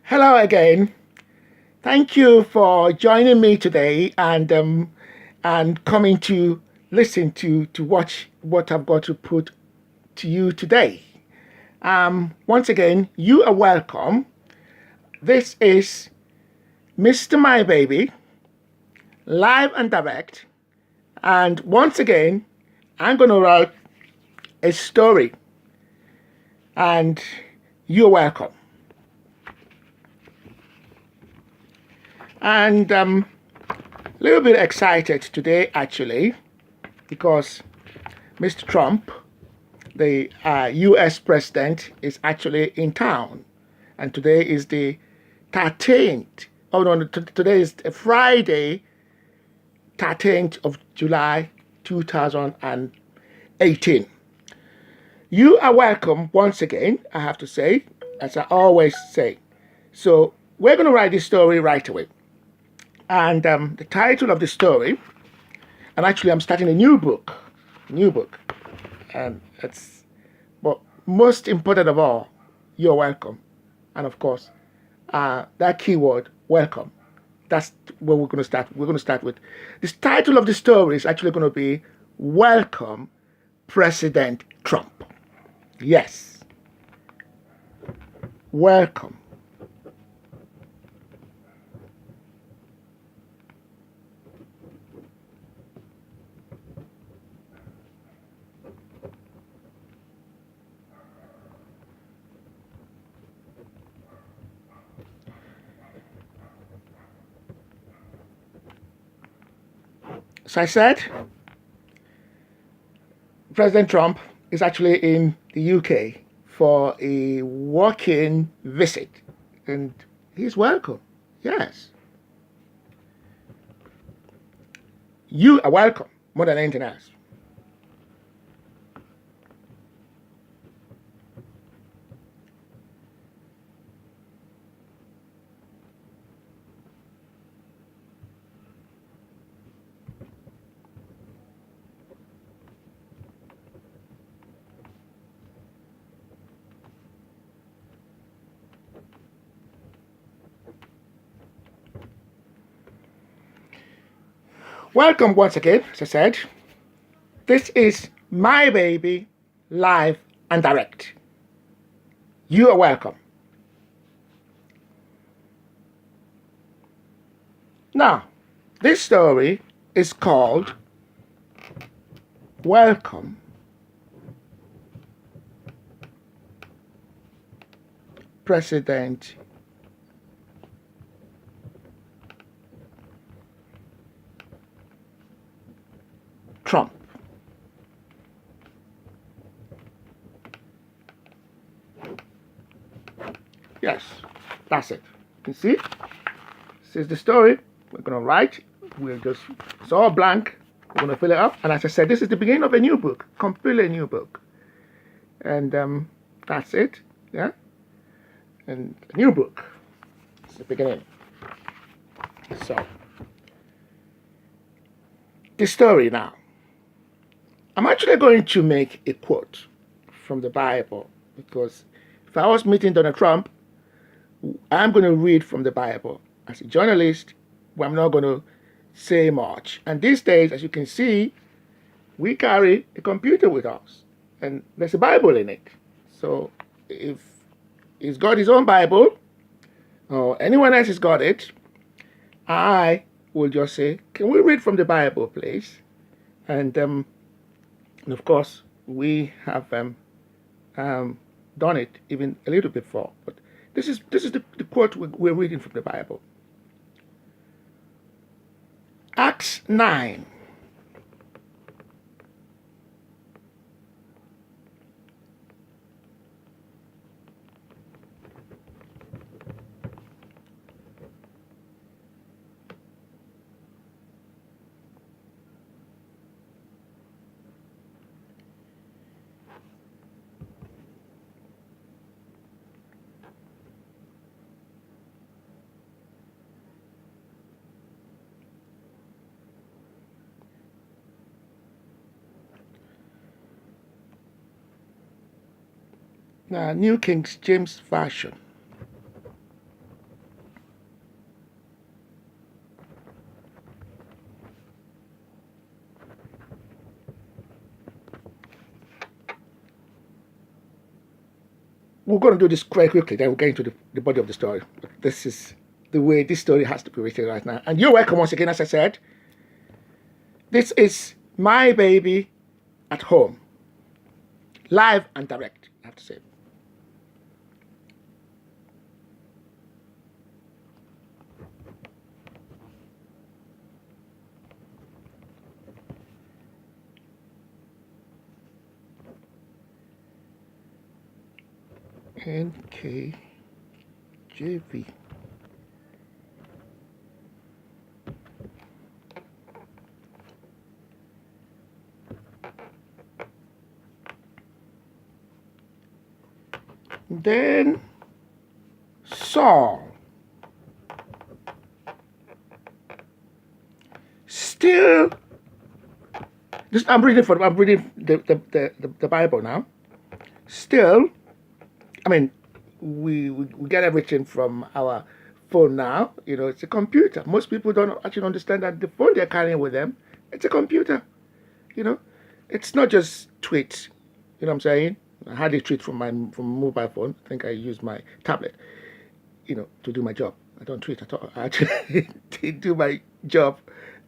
Hello again. Thank you for joining me today and coming to listen to watch what I've got to put to you today. Once again, you are welcome. This is Mr. My Baby, live and direct. And once again, I'm going to write a story, and you're welcome. And a little bit excited today, actually, because Mr. Trump, the US president, is actually in town. And today is the 13th. Oh, no, today is Friday, 13th of July, 2018. You are welcome once again, I have to say, as I always say. So, we're going to write this story right away. And the title of the story, and actually, I'm starting a new book. And it's, but most important of all, you're welcome. And of course, that keyword, welcome. That's what we're going to start. We're going to start with. This title of the story is actually going to be Welcome, President Trump. Yes, welcome. So I said, President Trump is actually in the UK for a walk-in visit, and he's welcome. Yes, you are welcome more than anything else. Welcome once again, as I said. This is My Baby, live and direct. You are welcome. Now, this story is called Welcome, President Trump. Yes, that's it. You see? This is the story. We're going to write. It's all blank. We're going to fill it up. And as I said, this is the beginning of a new book, completely new book. And that's it. Yeah? And a new book. It's the beginning. So, the story now. I'm actually going to make a quote from the Bible because if I was meeting Donald Trump, I'm going to read from the Bible. As a journalist, I'm not going to say much. And these days, as you can see, we carry a computer with us, and there's a Bible in it. So if he's got his own Bible, or anyone else has got it, I will just say, "Can we read from the Bible, please?" And of course, we have done it even a little before. But this is the quote we're reading from the Bible. Acts 9. New King James Version. we're going to do this quite quickly, then we'll get into the body of the story. But this is the way this story has to be written right now. And you're welcome once again, as I said. This is My Baby at Home. Live and direct, I have to say. NKJV. Then Saul, still, I'm reading the Bible now. Still, I mean, we get everything from our phone now. You know, it's a computer. Most people don't actually understand that the phone they're carrying with them, it's a computer. You know, it's not just tweets. You know what I'm saying? I had a tweet from my mobile phone. I think I use my tablet, you know, to do my job. I don't tweet at all. I actually do my job,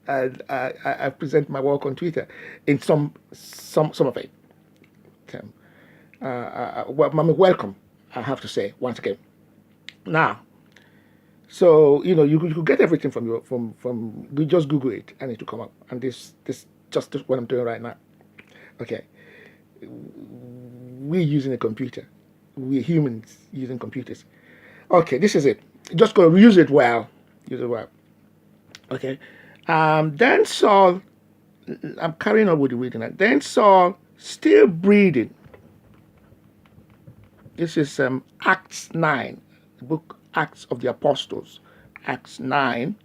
and I present my work on Twitter in some of it. Well, I'm welcome, I have to say once again. Now, so you know, you could get everything from you just Google it and it will come up. And this just what I'm doing right now. Okay, we're using a computer. We're humans using computers. Okay, this is it. Just gotta use it well. Use it well. Okay. Then Saul, I'm carrying on with the reading. Then Saul, still breathing. This is Acts 9, the book Acts of the Apostles. Acts 9,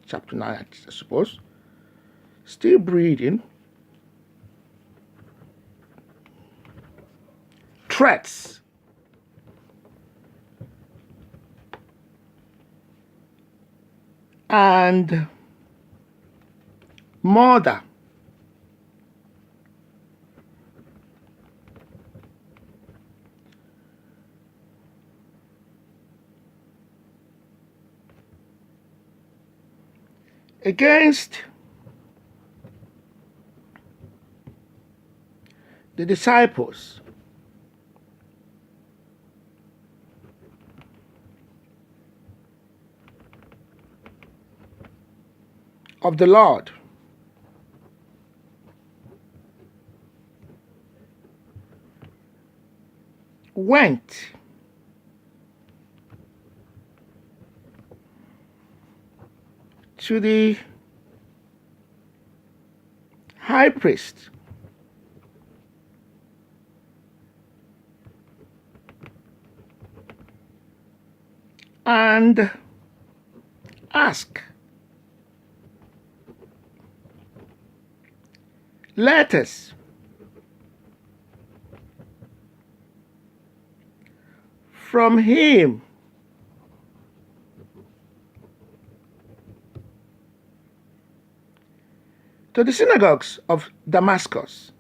chapter 9, I suppose. Still breathing. Threats. And murder. Against the disciples of the Lord. Went to the high priest and asked letters from him to the synagogues of Damascus,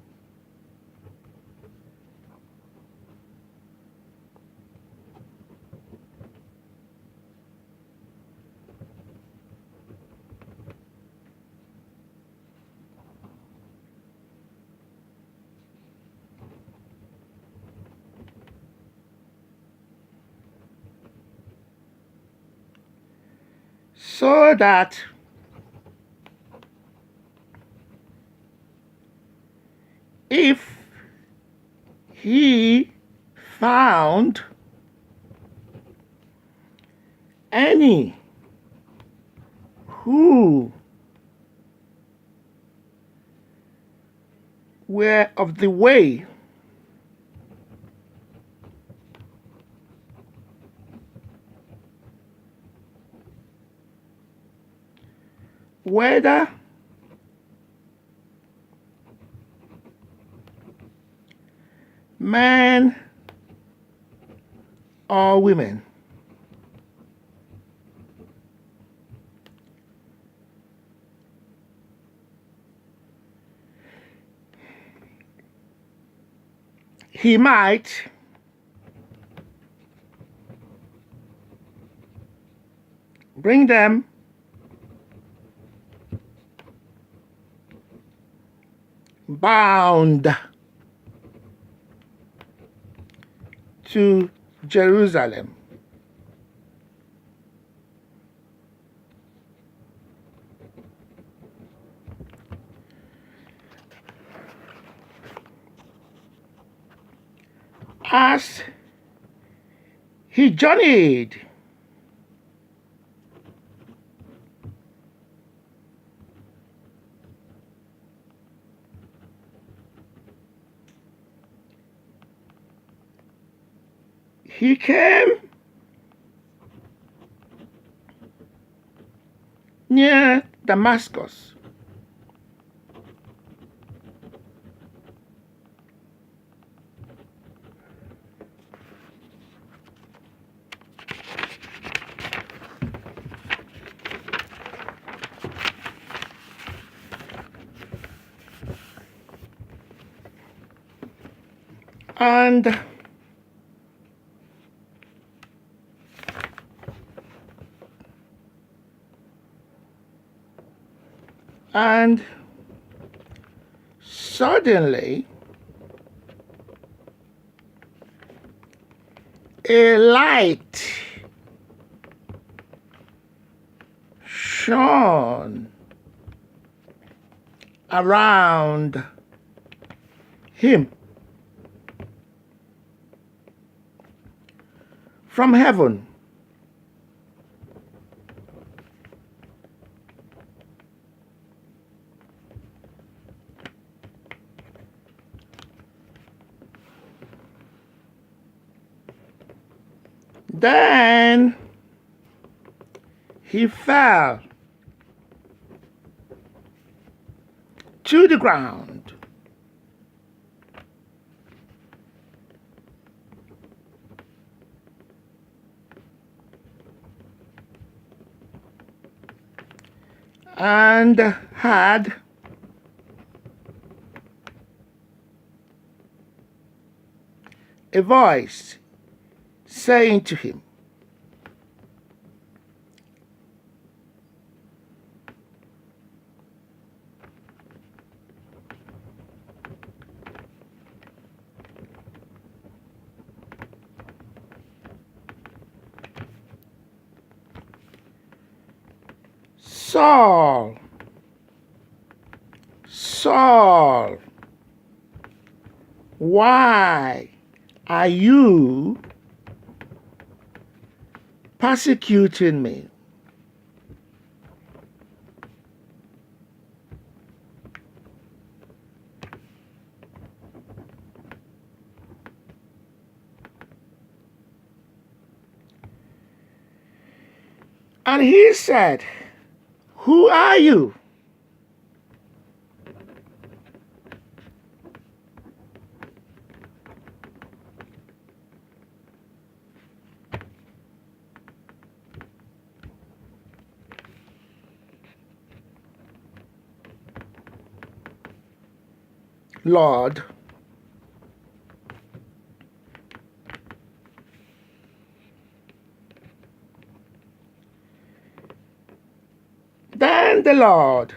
so that if he found any who were of the way, whether men or women, he might bring them bound to Jerusalem. As he journeyed, he came near Damascus. And suddenly a light shone around him from heaven. Then he fell to the ground. And had a voice saying to him, Saul, Saul, why are you persecuting me? And he said, Who are you? Lord. Then the Lord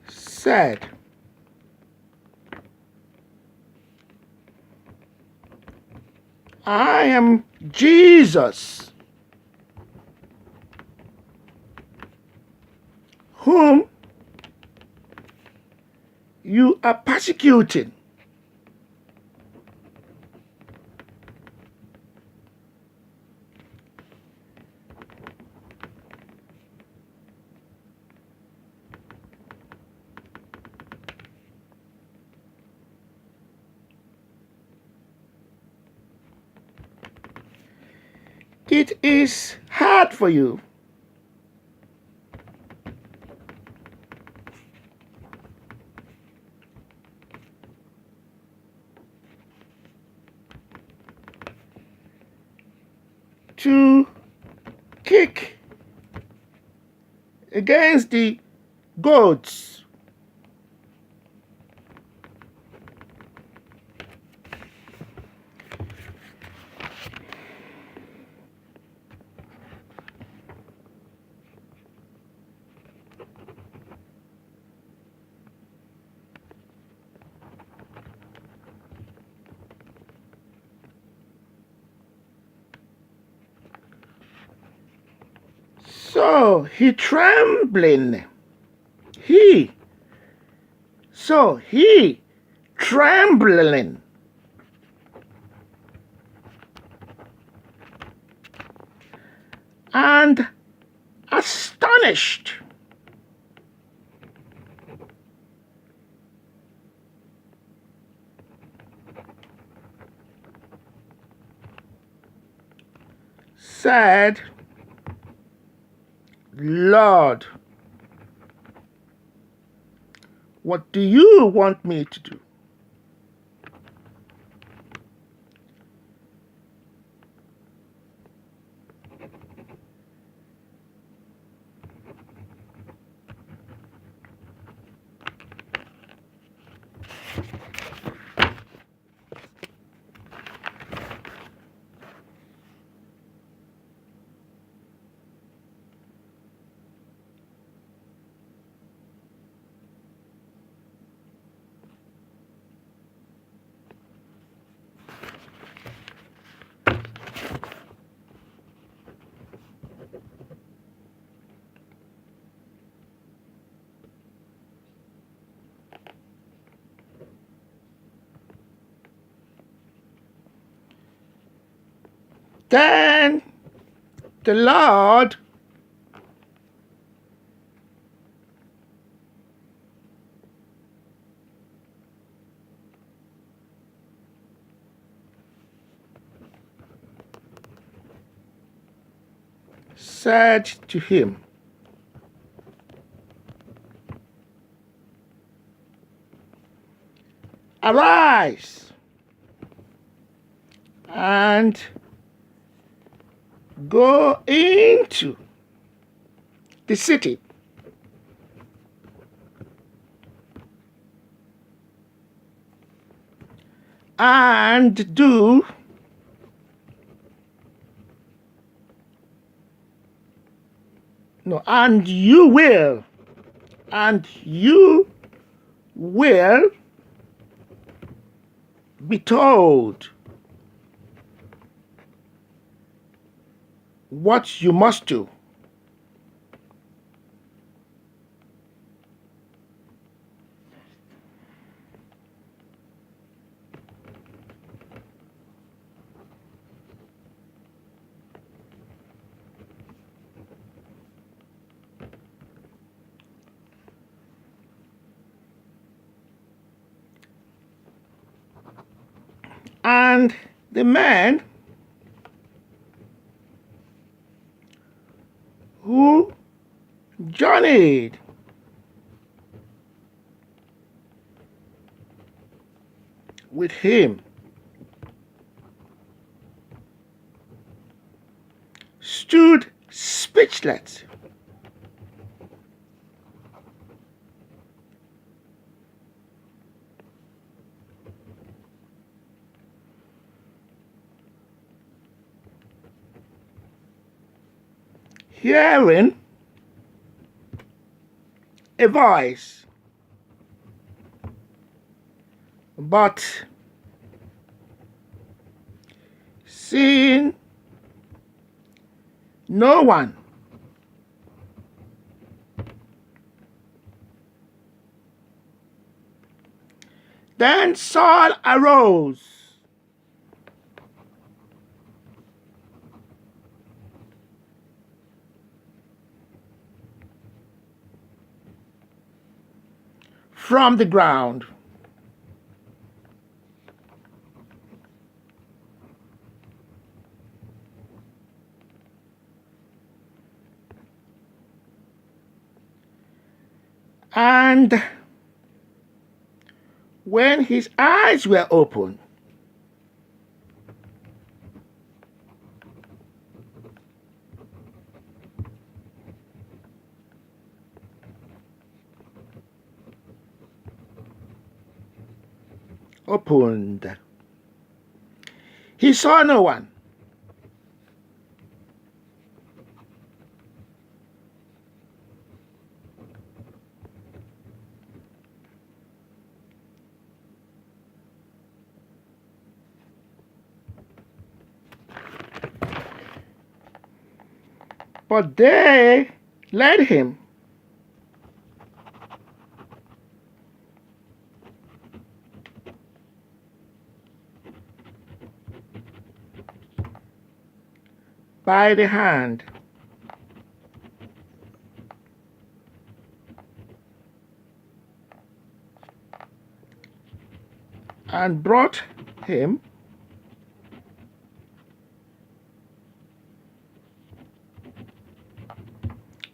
said, I am Jesus, whom you are persecuting. It is hard for you to kick against the goats. So he trembling. He. So he trembling. And astonished. Said, Lord, what do you want me to do? Then the Lord said to him, Arise and go into the city, and do no, and you will be told what you must do. And the man who journeyed with him stood speechless. Hearing a voice, but seeing no one. Then Saul arose from the ground and when his eyes were opened, he saw no one. But they led him by the hand and brought him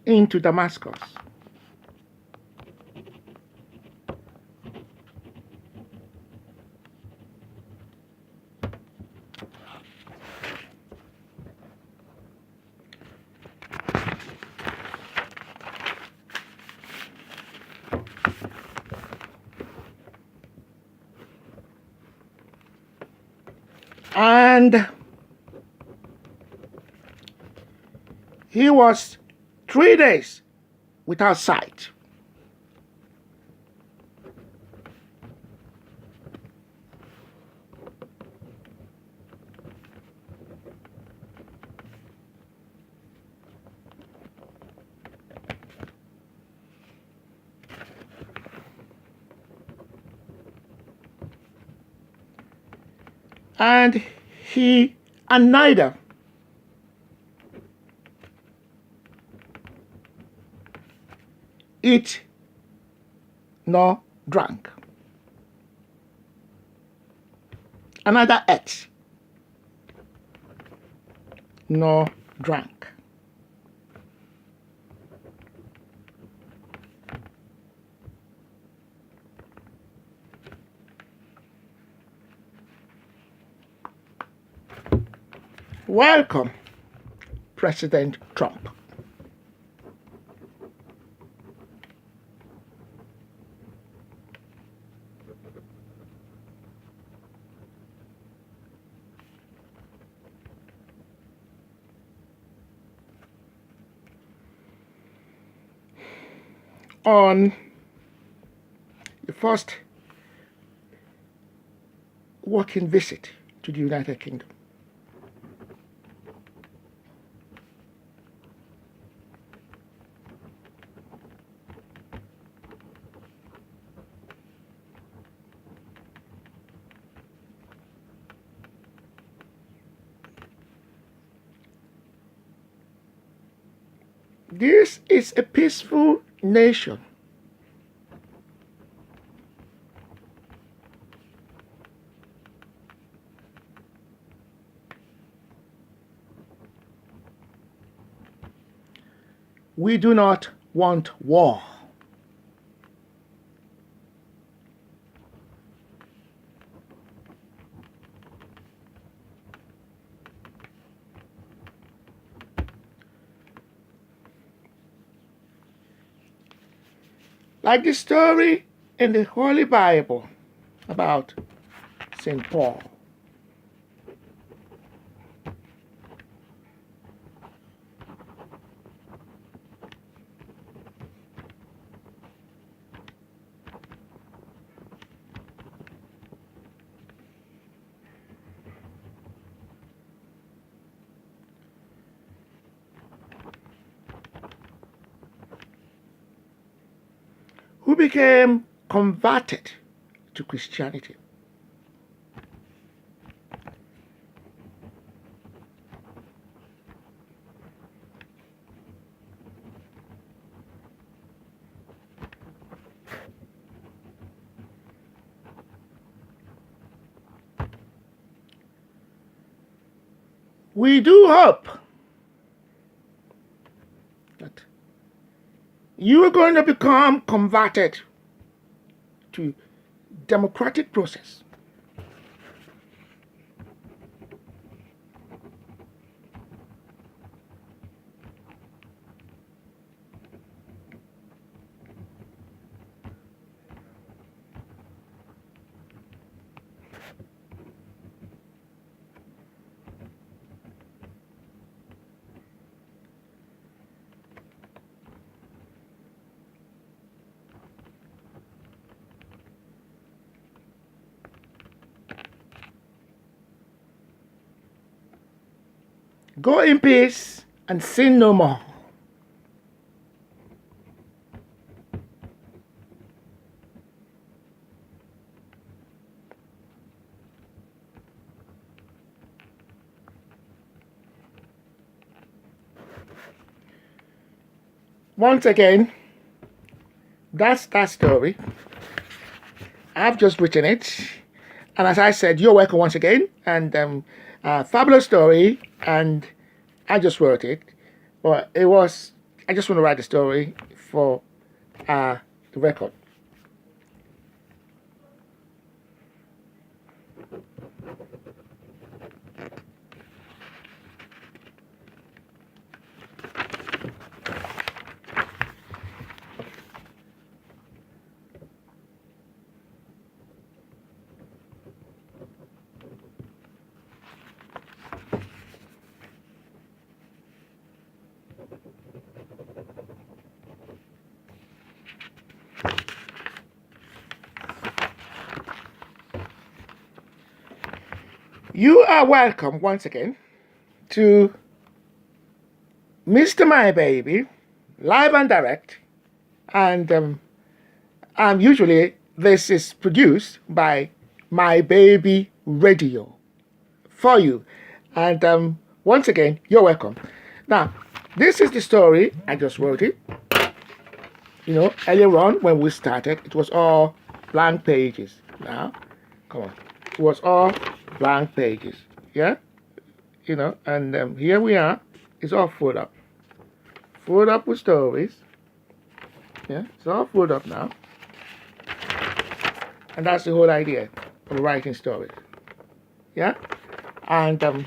into Damascus. And he was 3 days without sight. And he and neither eat nor drank. And neither ate nor drank. Welcome, President Trump. On the first working visit to the United Kingdom. This is a peaceful nation. We do not want war. Like the story in the Holy Bible about St. Paul. Who became converted to Christianity. We do hope that you are going to become converted to democratic process. Go in peace and sin no more. Once again, that's that story. I've just written it. And as I said, you're welcome once again. And fabulous story. And I just wrote it. But I just want to write the story for the record. You are welcome once again to Mr. My Baby, live and direct. And usually this is produced by My Baby Radio for you. And once again, you're welcome. Now, this is the story. I just wrote it. You know, earlier on when we started, it was all blank pages. Now, come on. It was all blank pages. Yeah? You know, and here we are. It's all filled up. Filled up with stories. Yeah? It's all filled up now. And that's the whole idea of writing stories. Yeah? And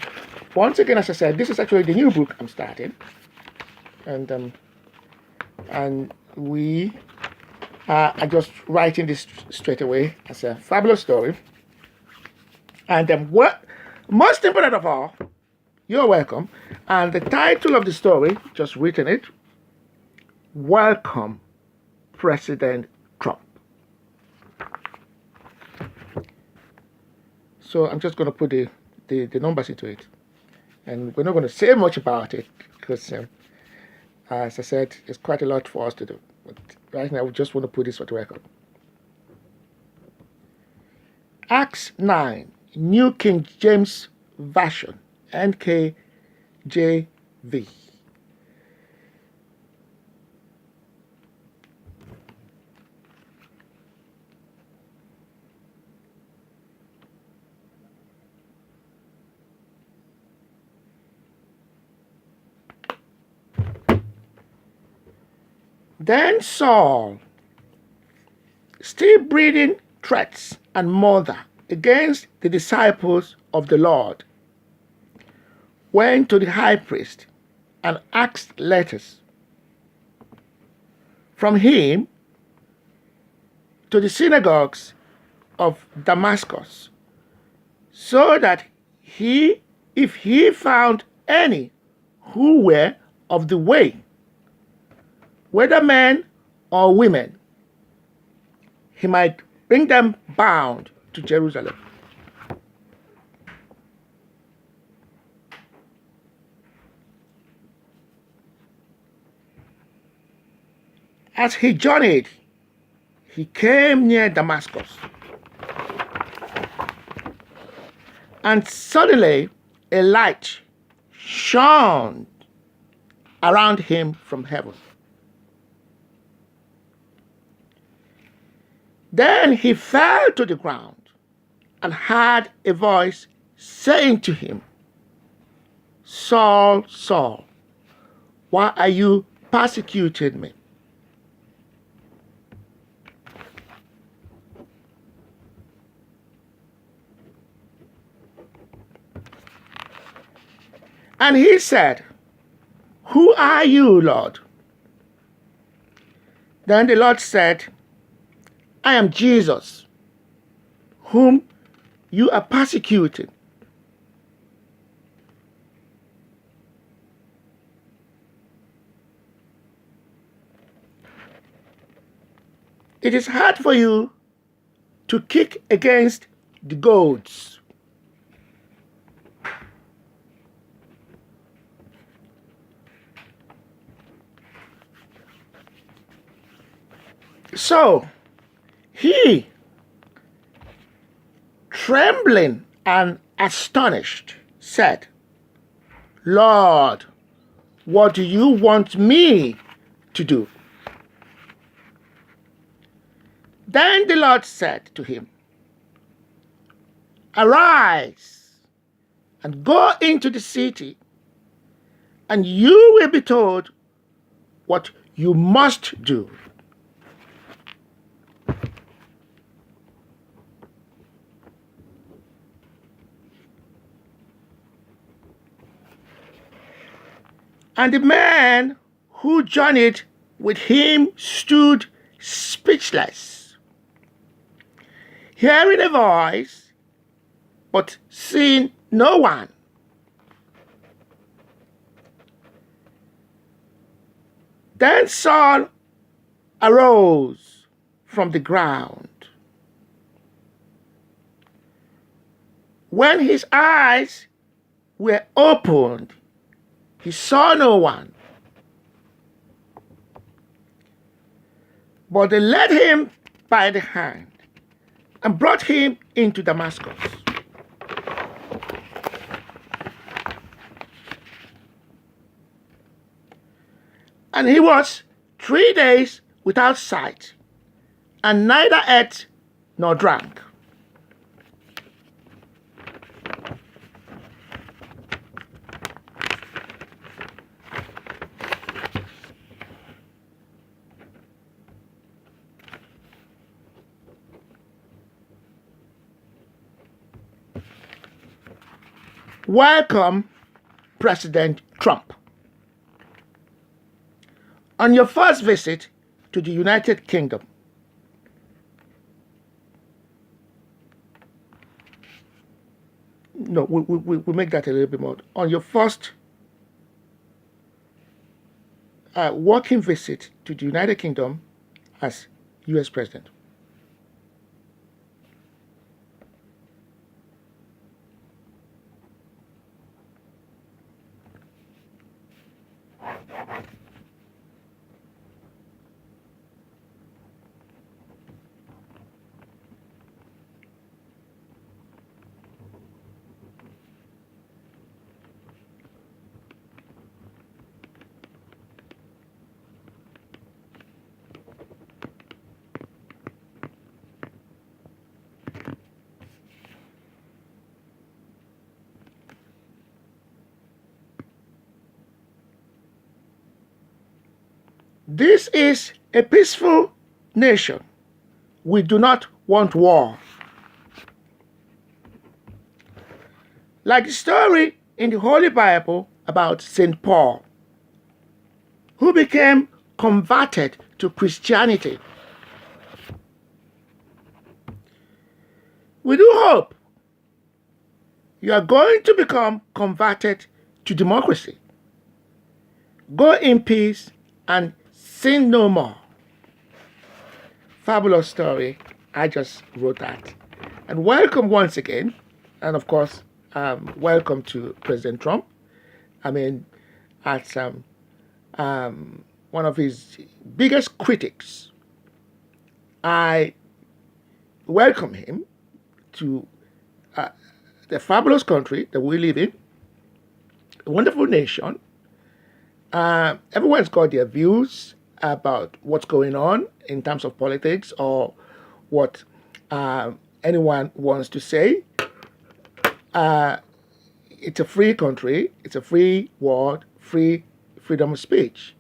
once again, as I said, this is actually the new book I'm starting. And we are just writing this straight away as a fabulous story. And what most important of all, you're welcome. And the title of the story, just written it, Welcome, President Trump. So I'm just going to put the numbers into it. And we're not going to say much about it because, as I said, it's quite a lot for us to do. But right now, we just want to put this for the record. Acts 9, New King James Version, NKJV. Then Saul, still breathing threats and murder against the disciples of the Lord, went to the high priest and asked letters from him to the synagogues of Damascus, so that if he found any who were of the way, whether men or women, he might bring them bound to Jerusalem. As he journeyed, he came near Damascus. And suddenly a light shone around him from heaven. Then he fell to the ground and heard a voice saying to him, Saul, Saul, why are you persecuting me? And he said, Who are you, Lord? Then the Lord said, I am Jesus, whom you are persecuting. It is hard for you to kick against the goads. So he, trembling and astonished, said, Lord, what do you want me to do? Then the Lord said to him, Arise and go into the city, and you will be told what you must do. And the man who journeyed with him stood speechless, hearing a voice, but seeing no one. Then Saul arose from the ground. When his eyes were opened, he saw no one. But they led him by the hand and brought him into Damascus. And he was 3 days without sight, and neither ate nor drank. Welcome, President Trump. On your first visit to the United Kingdom, no, we make that a little bit more. On your first working visit to the United Kingdom as U.S. President, this is a peaceful nation. We do not want war. Like the story in the Holy Bible about St. Paul, who became converted to Christianity. We do hope you are going to become converted to democracy. Go in peace and sin no more. Fabulous story. I just wrote that. And welcome once again. And of course, welcome to President Trump. I mean, as one of his biggest critics, I welcome him to the fabulous country that we live in, a wonderful nation. Everyone's got their views about what's going on in terms of politics or what anyone wants to say. It's a free country, it's a free world, freedom of speech.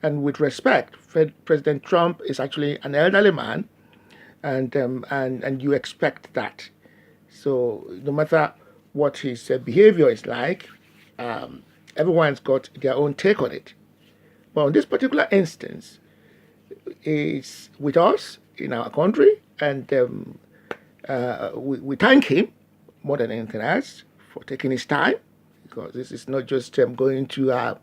And with respect, President Trump is actually an elderly man, and you expect that. So no matter what his behavior is like, everyone's got their own take on it. But in this particular instance, is with us in our country, and we thank him more than anything else for taking his time, because this is not just going to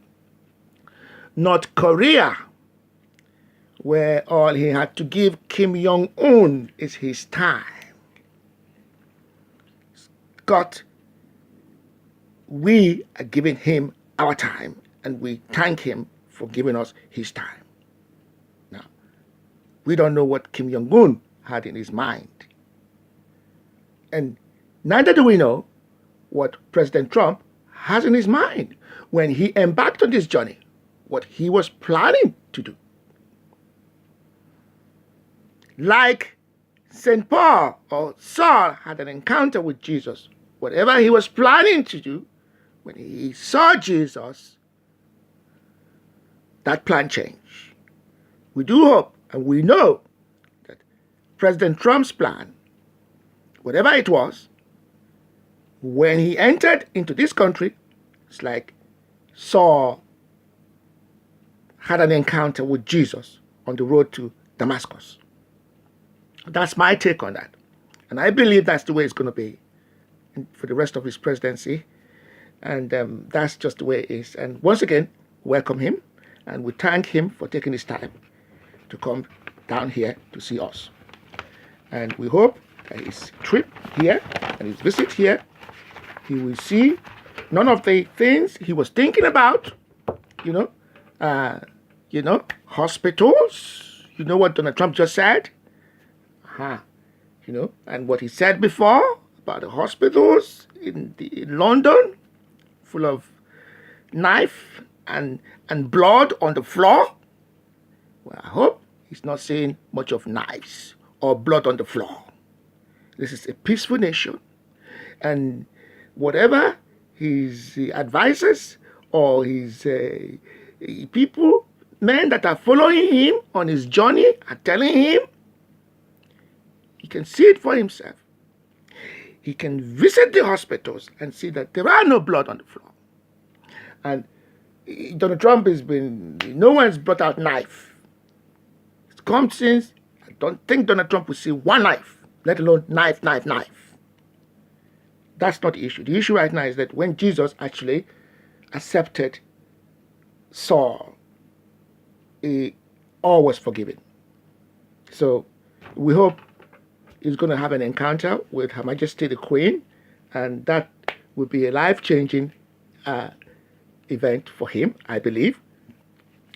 North Korea, where all he had to give Kim Jong-un is his time. God, we are giving him our time, and we thank him for giving us his time. Now, We don't know what Kim Jong-un had in his mind. And neither do we know what President Trump has in his mind when he embarked on this journey, what he was planning to do. Like St. Paul or Saul had an encounter with Jesus, whatever he was planning to do, when he saw Jesus, that plan changed. We do hope and we know that President Trump's plan, whatever it was, when he entered into this country, it's like Saul had an encounter with Jesus on the road to Damascus. That's my take on that. And I believe that's the way it's going to be for the rest of his presidency. And that's just the way it is. And once again, welcome him. And we thank him for taking his time to come down here to see us. And we hope that his trip here and his visit here, he will see none of the things he was thinking about, hospitals. You know what Donald Trump just said? And what he said before about the hospitals in London, full of knife and blood on the floor. Well, I hope he's not seeing much of knives or blood on the floor. This is a peaceful nation, and whatever his advisors or his people, men that are following him on his journey, are telling him, he can see it for himself. He can visit the hospitals and see that there are no blood on the floor. And Donald Trump no one's brought out knife. It's come since, I don't think Donald Trump will see one knife, let alone knife. That's not the issue. The issue right now is that when Jesus actually accepted Saul, all was forgiven. So we hope he's going to have an encounter with Her Majesty the Queen, and that will be a life-changing event for him, I believe.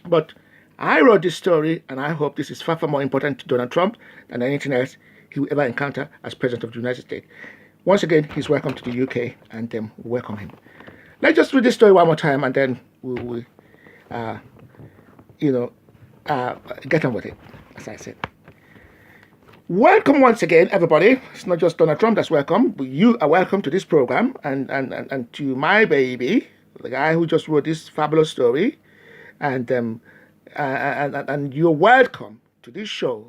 But I wrote this story, and I hope this is far more important to Donald Trump than anything else he will ever encounter as President of the United States. Once again, he's welcome to the UK, and we welcome him. Let's just read this story one more time, and then we'll get on with it, as I said. Welcome once again, everybody. It's not just Donald Trump that's welcome, but you are welcome to this program and to my baby, the guy who just wrote this fabulous story, and you're welcome to this show.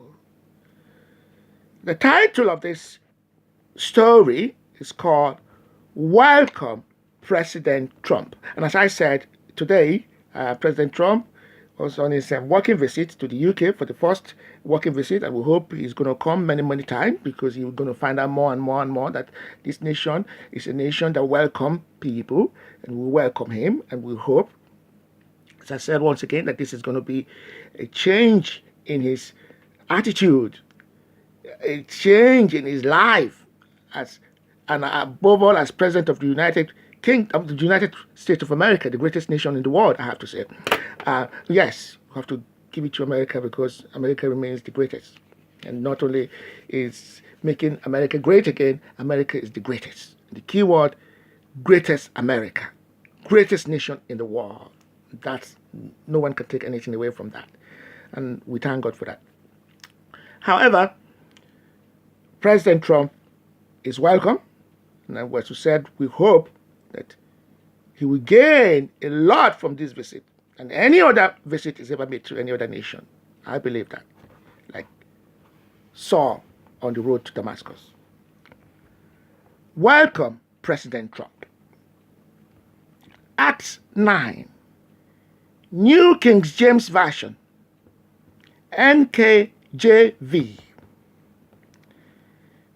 The title of this story is called Welcome, President Trump. And as I said, today, President Trump was on his working visit to the UK for the first working visit, and we hope he's going to come many times, because he's going to find out more and more that this nation is a nation that welcomes people, and we welcome him, and we hope, as I said once again, that this is going to be a change in his attitude, a change in his life, and above all, as President of the United States of America, the greatest nation in the world, I have to say. Yes, we have to give it to America, because America remains the greatest. And not only is making America great again, America is the greatest. The key word, greatest America. Greatest nation in the world. No one can take anything away from that. And we thank God for that. However, President Trump is welcome. And as we said, we hope that he will gain a lot from this visit, and any other visit is ever made to any other nation. I believe that. Like Saul on the road to Damascus. Welcome, President Trump. Acts 9, New King James Version, NKJV.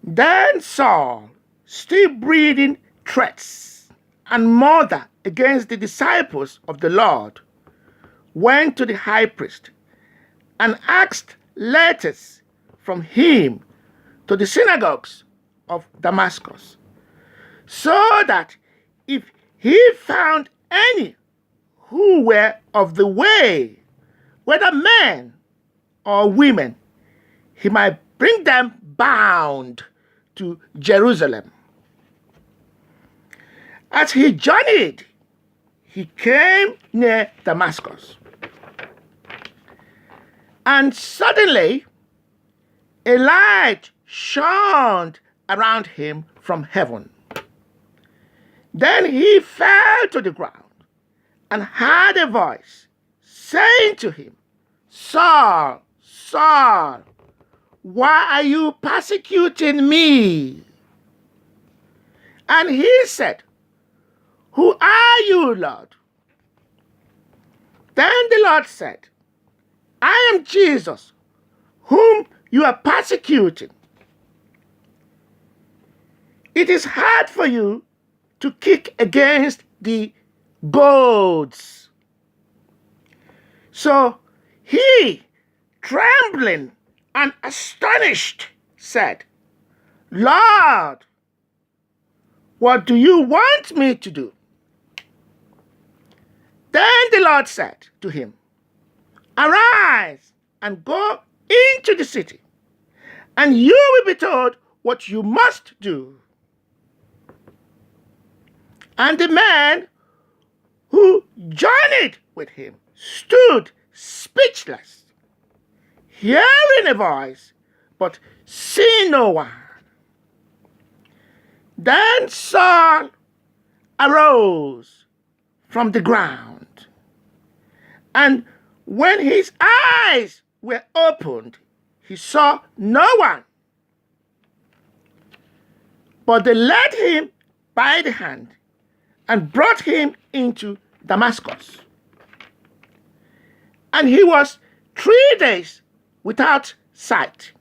Then Saul, still breathing threats and murder against the disciples of the Lord, went to the high priest and asked letters from him to the synagogues of Damascus, so that if he found any who were of the way, whether men or women, he might bring them bound to Jerusalem. As he journeyed, he came near Damascus. And suddenly, a light shone around him from heaven. Then he fell to the ground and heard a voice saying to him, Saul, Saul, why are you persecuting me? And he said, Who are you, Lord? Then the Lord said, I am Jesus, whom you are persecuting. It is hard for you to kick against the goads. So he, trembling and astonished, said, Lord, what do you want me to do? Then the Lord said to him, Arise and go into the city, and you will be told what you must do. And the man who journeyed with him stood speechless, hearing a voice, but seeing no one. Then Saul arose from the ground, and when his eyes were opened, he saw no one. But they led him by the hand and brought him into Damascus. And he was 3 days without sight,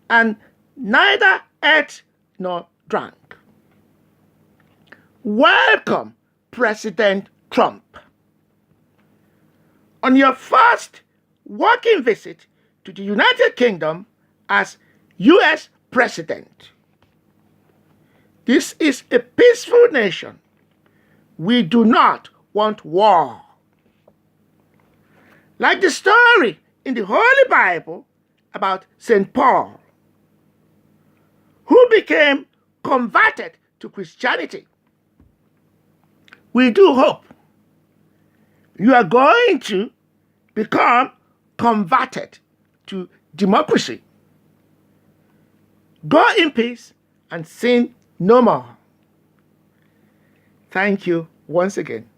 and neither ate nor drank. Welcome, President Trump, on your first working visit to the United Kingdom as U.S. President. This is a peaceful nation. We do not want war. Like the story in the Holy Bible about St. Paul, who became converted to Christianity. We do hope you are going to become converted to democracy. Go in peace and sin no more. Thank you once again.